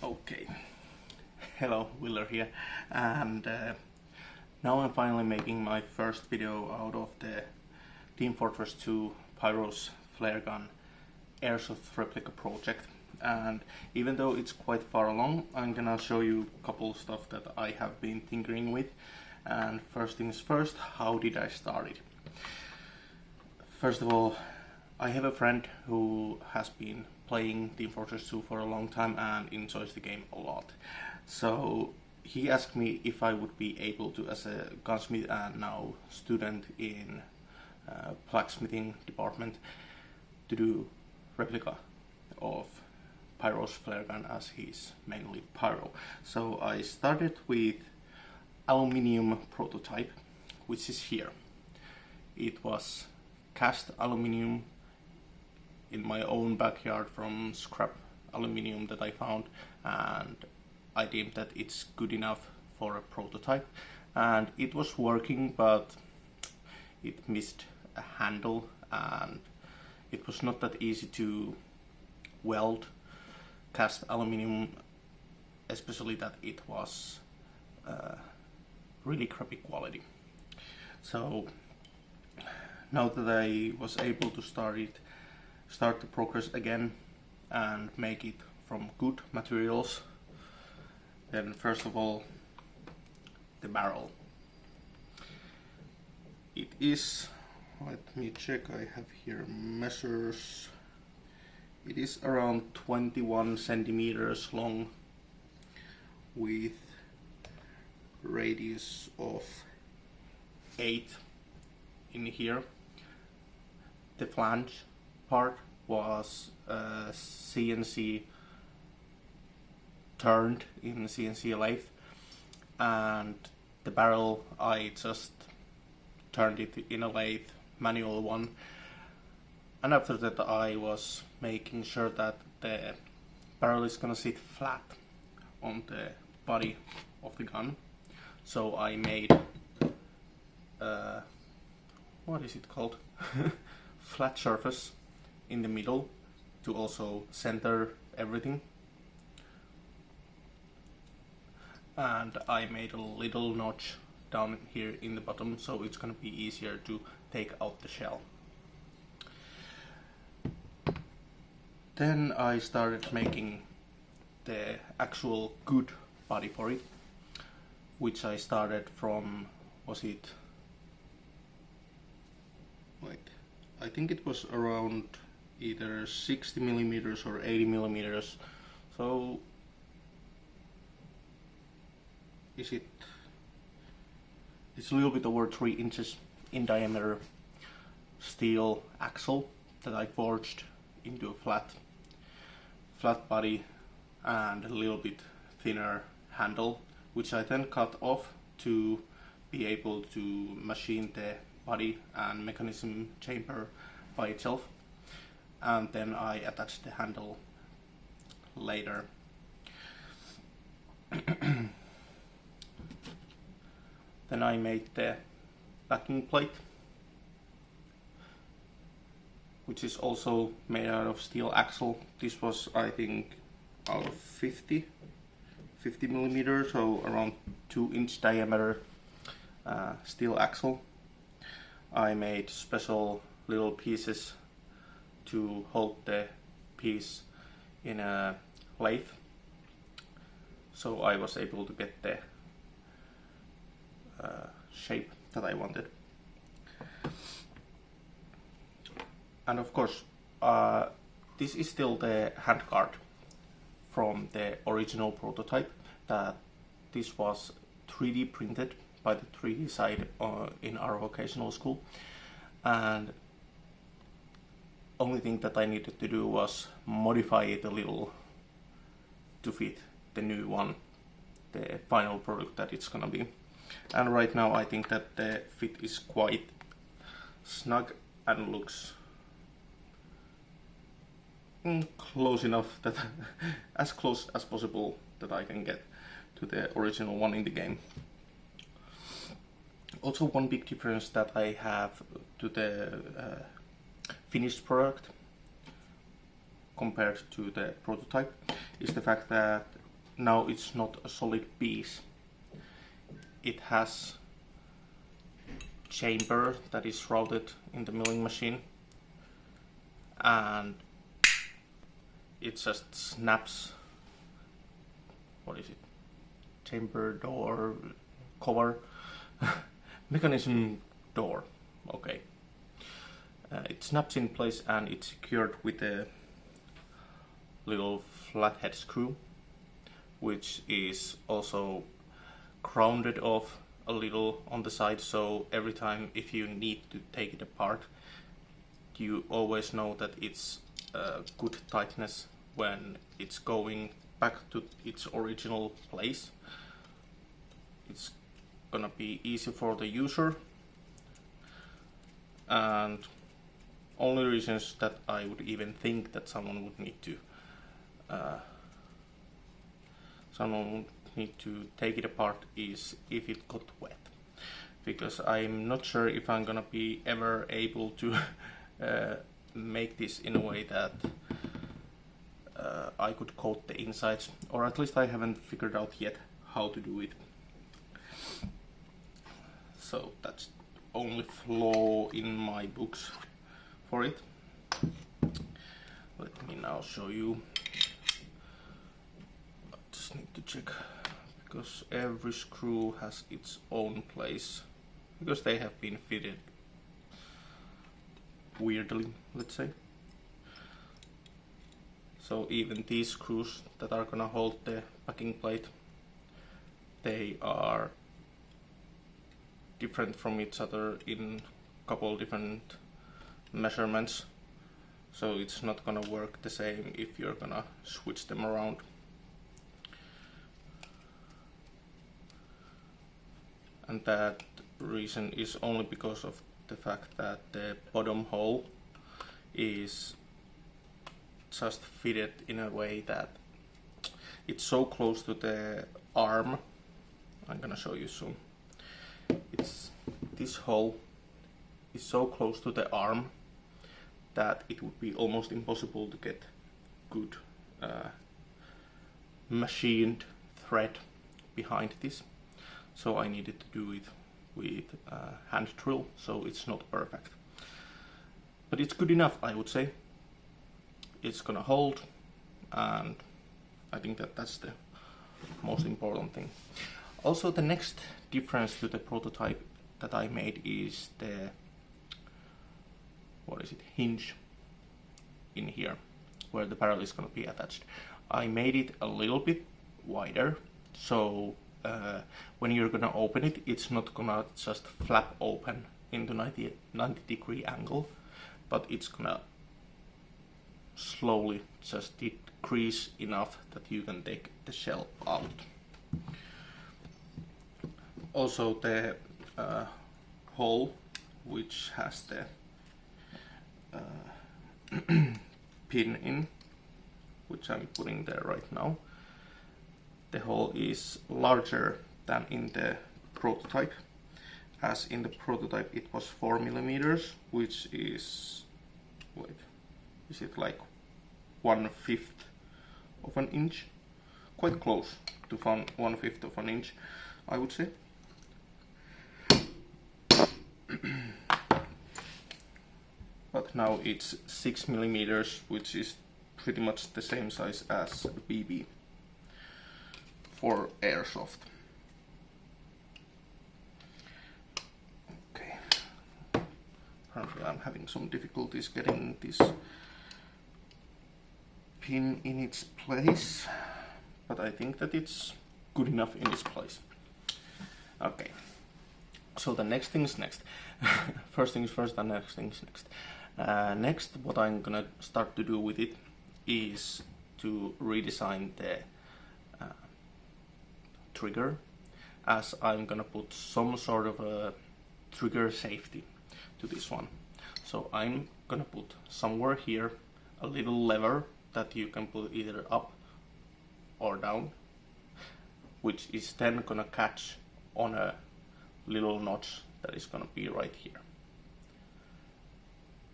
Okay, hello, Willer here, and now I'm finally making my first video out of the Team Fortress 2 Pyros flaregun Airsoft replica project. And even though it's quite far along, I'm gonna show you a couple of stuff that I have been tinkering with. And first things first, how did I start it? First of all, I have a friend who has been playing Team Fortress 2 for a long time and enjoys the game a lot. So he asked me if I would be able to, as a gunsmith and now student in blacksmithing department, to do replica of Pyros flaregun, as he's mainly pyro. So I started with aluminium prototype, which is here. It was cast aluminium in my own backyard from scrap aluminium that I found, and I deemed that it's good enough for a prototype, and it was working, but it missed a handle and it was not that easy to weld cast aluminium, especially that it was really crappy quality. So now that I was able to start the progress again and make it from good materials, then first of all, the barrel. It is, let me check, I have here measures. It is around 21 centimeters long with radius of 8 in here. The flange part was CNC turned in CNC lathe, and the barrel I just turned it in a lathe, manual one. And after that I was making sure that the barrel is gonna sit flat on the body of the gun. So I made what is it called? Flat surface in the middle to also center everything. And I made a little notch down here in the bottom, so it's gonna be easier to take out the shell. Then I started making the actual good body for it, which I started from, was it, wait, I think it was around either 60 millimeters or 80 millimeters. So it's a little bit over 3 inches in diameter steel axle that I forged into a flat body and a little bit thinner handle, which I then cut off to be able to machine the body and mechanism chamber by itself, and then I attached the handle later. Then I made the backing plate, which is also made out of steel axle. This was, I think, out of 50 millimeters, so around 2-inch diameter steel axle. I made special little pieces to hold the piece in a lathe, so I was able to get the shape that I wanted. And of course, this is still the handguard from the original prototype. That this was 3D printed by the 3D side in our vocational school, and only thing that I needed to do was modify it a little to fit the new one, the final product that it's gonna be. And right now I think that the fit is quite snug and looks close enough, that as close as possible that I can get to the original one in the game. Also, one big difference that I have to the finished product compared to the prototype is the fact that now it's not a solid piece. It has chamber that is routed in the milling machine, and it just snaps, what is it, chamber door cover mechanism door, okay. It snaps in place and it's secured with a little flathead screw, which is also grounded off a little on the side, so every time if you need to take it apart, you always know that it's good tightness when it's going back to its original place. It's gonna be easy for the user, and only reasons that I would even think that someone would need to take it apart is if it got wet, because I'm not sure if I'm gonna be ever able to make this in a way that I could coat the insides, or at least I haven't figured out yet how to do it. So that's the only flaw in my books for it. Let me now show you. I just need to check, because every screw has its own place, because they have been fitted weirdly, let's say. So even these screws that are gonna hold the backing plate, they are different from each other in a couple different measurements, so it's not gonna work the same if you're gonna switch them around. And that reason is only because of the fact that the bottom hole is just fitted in a way that it's so close to the arm. I'm gonna show you soon. This hole is so close to the arm that it would be almost impossible to get good machined thread behind this. So I needed to do it with hand drill, so it's not perfect. But it's good enough, I would say. It's gonna hold, and I think that that's the most important thing. Also, the next difference to the prototype that I made is the, what is it, hinge in here, where the barrel is gonna be attached. I made it a little bit wider, so when you're gonna open it, it's not gonna just flap open into 90 degree angle, but it's gonna slowly just decrease enough that you can take the shell out. Also, the hole, which has the pin in, which I'm putting there right now, the hole is larger than in the prototype. As in the prototype it was 4 millimeters, which is, wait, is it like 1/5 of an inch? Quite close to 1/5 of an inch, I would say. But now it's 6 millimeters, which is pretty much the same size as a BB for Airsoft. Okay. Apparently I'm having some difficulties getting this pin in its place, but I think that it's good enough in its place. Okay. So the next thing's next. First things first, and next things next. Next, what I'm gonna start to do with it is to redesign the trigger, as I'm gonna put some sort of a trigger safety to this one. So I'm gonna put somewhere here a little lever that you can put either up or down, which is then gonna catch on a little notch that is gonna be right here.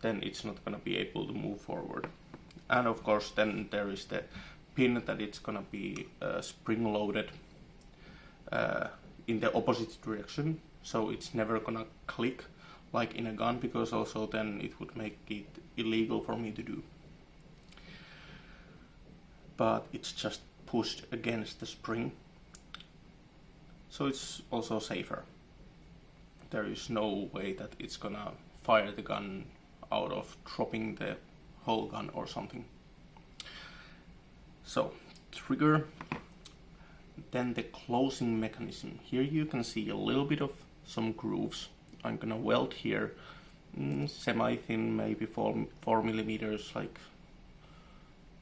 Then it's not gonna be able to move forward. And of course then there is the pin that it's gonna be spring loaded in the opposite direction, so it's never gonna click like in a gun, because also then it would make it illegal for me to do. But it's just pushed against the spring, so it's also safer. There is no way that it's gonna fire the gun out of dropping the whole gun or something. So, trigger, then the closing mechanism. Here you can see a little bit of some grooves. I'm gonna weld here semi-thin, maybe 4 millimeters, like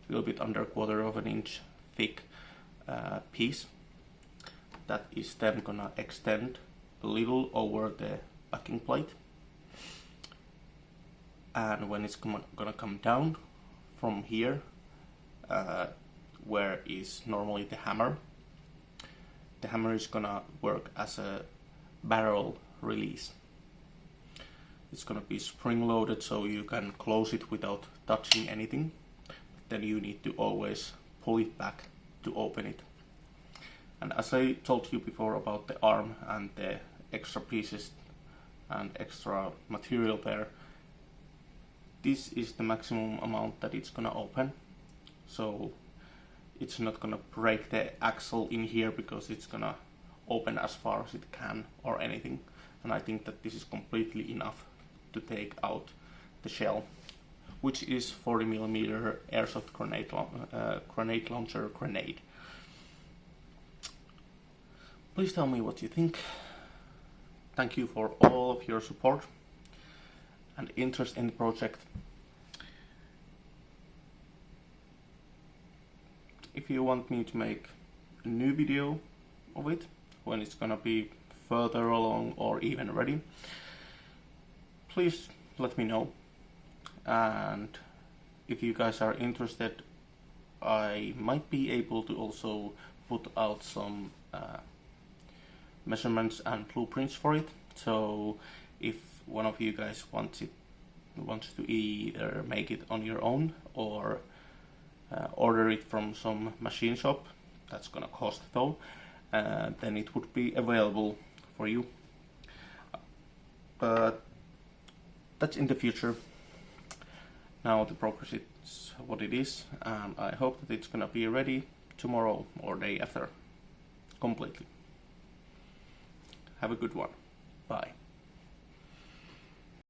a little bit under 1/4 of an inch thick piece. That is then gonna extend a little over the backing plate. And when it's gonna come down from here, where is normally the hammer is gonna work as a barrel release. It's gonna be spring loaded, so you can close it without touching anything. Then you need to always pull it back to open it. And as I told you before about the arm and the extra pieces and extra material there, this is the maximum amount that it's gonna open. So it's not gonna break the axle in here, because it's gonna open as far as it can or anything. And I think that this is completely enough to take out the shell, which is 40mm airsoft grenade launcher grenade. Please tell me what you think. Thank you for all of your support and interest in the project. If you want me to make a new video of it, when it's gonna be further along or even ready, please let me know. And if you guys are interested, I might be able to also put out some measurements and blueprints for it. So if one of you guys wants to either make it on your own or order it from some machine shop, that's gonna cost though, then it would be available for you. But that's in the future. Now the progress is what it is, and I hope that it's gonna be ready tomorrow or day after completely. Have a good one. Bye.